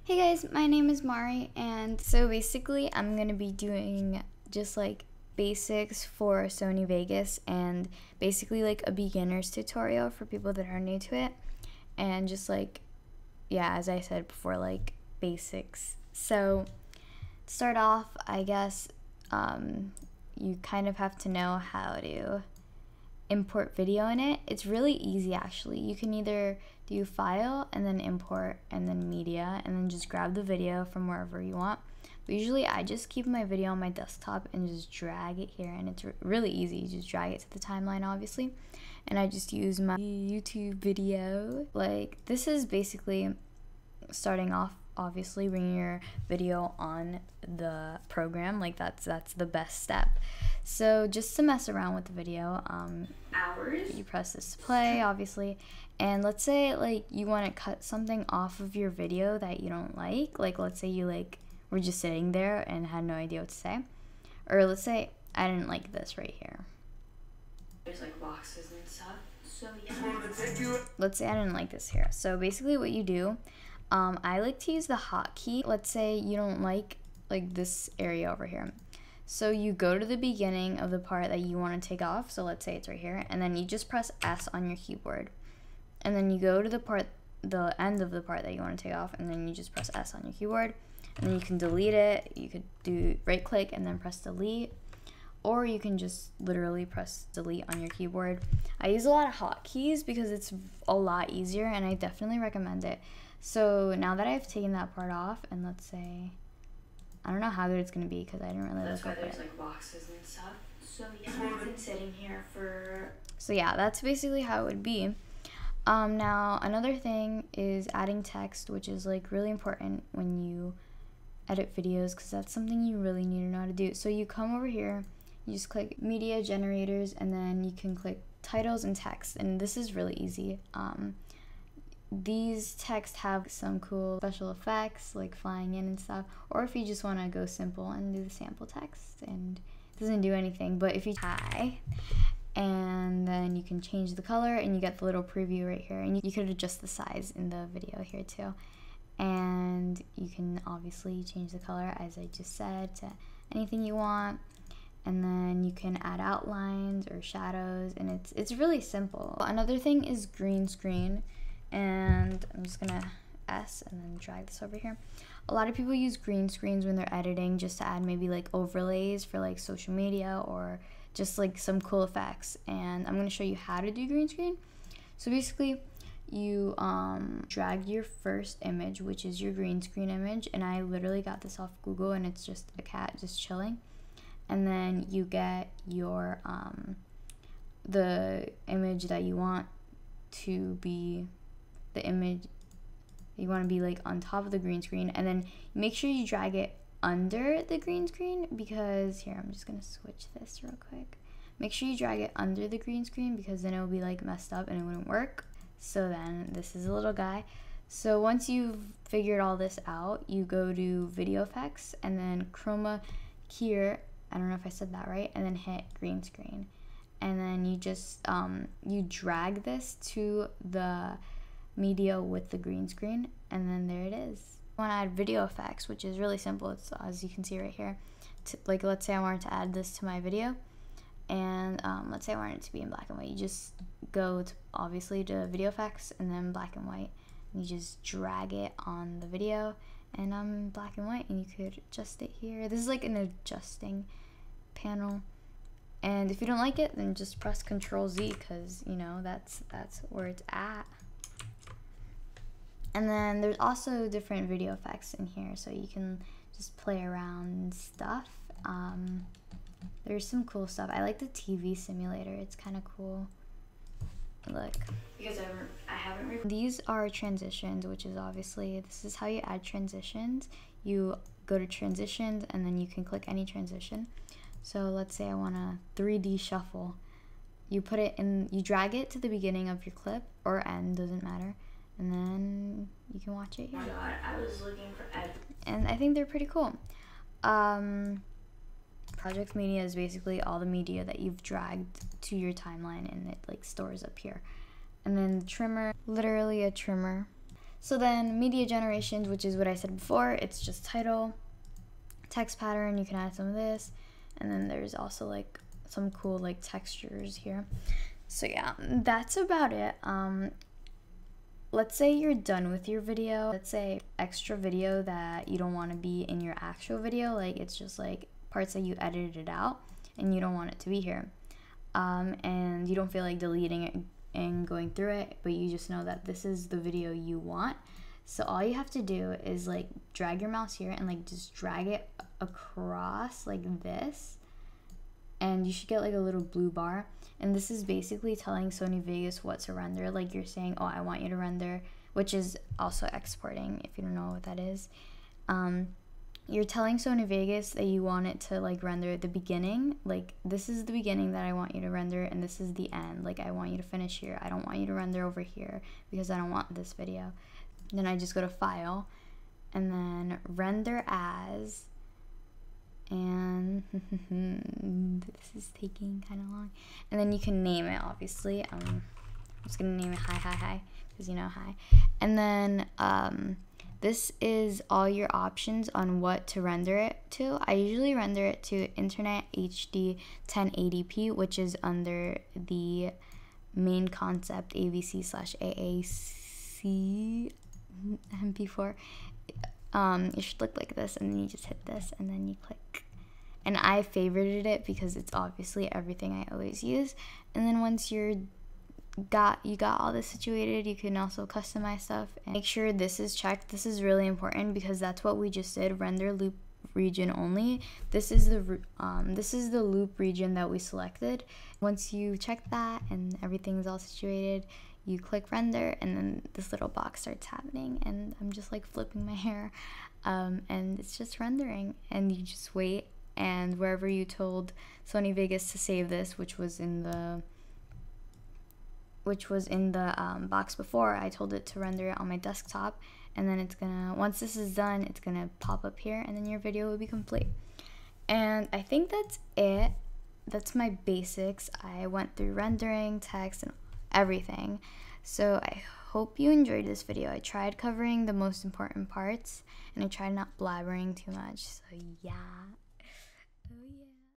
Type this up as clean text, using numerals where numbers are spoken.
Hey guys, my name is Mari, and so basically I'm going to be doing just like basics for Sony Vegas and basically like a beginner's tutorial for people that are new to it, and just like, yeah, as I said before, like basics. So to start off, I guess you kind of have to know how to import video in it. It's really easy actually. You can either do file and then import and then media and then just grab the video from wherever you want. But usually I just keep my video on my desktop and just drag it here, and it's really easy. You just drag it to the timeline obviously, and I just use my YouTube video. Like, this is basically starting off, obviously bringing your video on the program. Like that's the best step. So just to mess around with the video, you press this to play obviously, and let's say like you want to cut something off of your video that you don't like let's say you were just sitting there and had no idea what to say, or let's say I didn't like this right here. There's like boxes and stuff. So yeah. Let's say I didn't like this here. So basically what you do, I like to use the hotkey. Let's say you don't like this area over here. So you go to the beginning of the part that you want to take off. So let's say it's right here, and then you just press S on your keyboard. And then you go to the end of the part that you want to take off, and then you just press S on your keyboard. And then you can delete it. You could do right click and then press delete. Or you can just literally press delete on your keyboard. I use a lot of hotkeys because it's a lot easier, and I definitely recommend it. So now that I've taken that part off, and let's say, I don't know how good it's gonna be because I didn't really That's look why up there's it. like boxes and stuff. So yeah, I've been sitting here for. So yeah, that's basically how it would be. Now another thing is adding text, which is like really important when you edit videos because that's something you really need to know how to do. So you come over here, you just click media generators, and then you can click titles and text, and this is really easy. These texts have some cool special effects like flying in and stuff, or if you just want to go simple and do the sample text and it doesn't do anything, but if you hi, and then you can change the color and you get the little preview right here, and you could adjust the size in the video here too, and you can obviously change the color as I just said to anything you want, and then you can add outlines or shadows, and it's really simple. Another thing is green screen, and I'm just gonna S and then drag this over here. A lot of people use green screens when they're editing just to add maybe like overlays for like social media or just like some cool effects, and I'm gonna show you how to do green screen. So basically you drag your first image, which is your green screen image, and I literally got this off Google, and it's just a cat just chilling, and then you get your the image that you want to be the image you want to be like on top of the green screen, and then make sure you drag it under the green screen, because here, I'm just gonna switch this real quick. Make sure you drag it under the green screen because then it will be like messed up and it wouldn't work. So then this is a little guy. So once you've figured all this out, you go to video effects and then chroma here, I don't know if I said that right, and then hit green screen, and then you just you drag this to the media with the green screen, and then there it is. I want to add video effects, which is really simple. It's, as you can see right here, like let's say I wanted to add this to my video, and let's say I wanted it to be in black and white. You just go to obviously to video effects and then black and white, and you just drag it on the video, and I'm black and white, and you could adjust it here. This is like an adjusting panel, and if you don't like it, then just press Ctrl+Z, because you know that's where it's at. And then there's also different video effects in here, so you can just play around and stuff. There's some cool stuff. I like the TV simulator. It's kind of cool. Look. Because I haven't. These are transitions, which is obviously, this is how you add transitions. You go to transitions, and then you can click any transition. So let's say I want a 3D shuffle. You put it in, you drag it to the beginning of your clip or end, doesn't matter. And then you can watch it here. Oh my god, I was looking for and I think they're pretty cool. Project media is basically all the media that you've dragged to your timeline, and it like stores up here. And then the trimmer, literally a trimmer. So then media generations, which is what I said before, it's just title, text pattern, you can add some of this, and then there's also like some cool like textures here. So yeah, that's about it. Let's say you're done with your video. Let's say extra video that you don't want to be in your actual video, like it's just like parts that you edited out and you don't want it to be here. And you don't feel like deleting it and going through it, but you just know that this is the video you want. So all you have to do is like drag your mouse here and like just drag it across like this, and you should get like a little blue bar. And this is basically telling Sony Vegas what to render. Like you're saying, oh, I want you to render, which is also exporting if you don't know what that is. You're telling Sony Vegas that you want it to like render at the beginning, like this is the beginning that I want you to render, and this is the end, like I want you to finish here. I don't want you to render over here because I don't want this video. Then I just go to file and then render as, and this is taking kind of long, and then you can name it. Obviously I'm just gonna name it hi because you know hi. And then this is all your options on what to render it to. I usually render it to Internet HD 1080p, which is under the main concept AVC/AAC MP4. It should look like this, and then you just hit this and then you click. And I favorited it because it's obviously everything I always use. And then once you got all this situated, you can also customize stuff and make sure this is checked. This is really important because that's what we just did, render loop region only. This is the loop region that we selected. Once you check that and everything's all situated, you click render, and then this little box starts happening, and I'm just like flipping my hair, and it's just rendering, and you just wait. And wherever you told Sony Vegas to save this, which was in the box before, I told it to render it on my desktop, and then it's gonna, once this is done, it's gonna pop up here, and then your video will be complete. And I think that's it. That's my basics. I went through rendering, text, and everything. So I hope you enjoyed this video. I tried covering the most important parts, and I tried not blabbering too much. So yeah.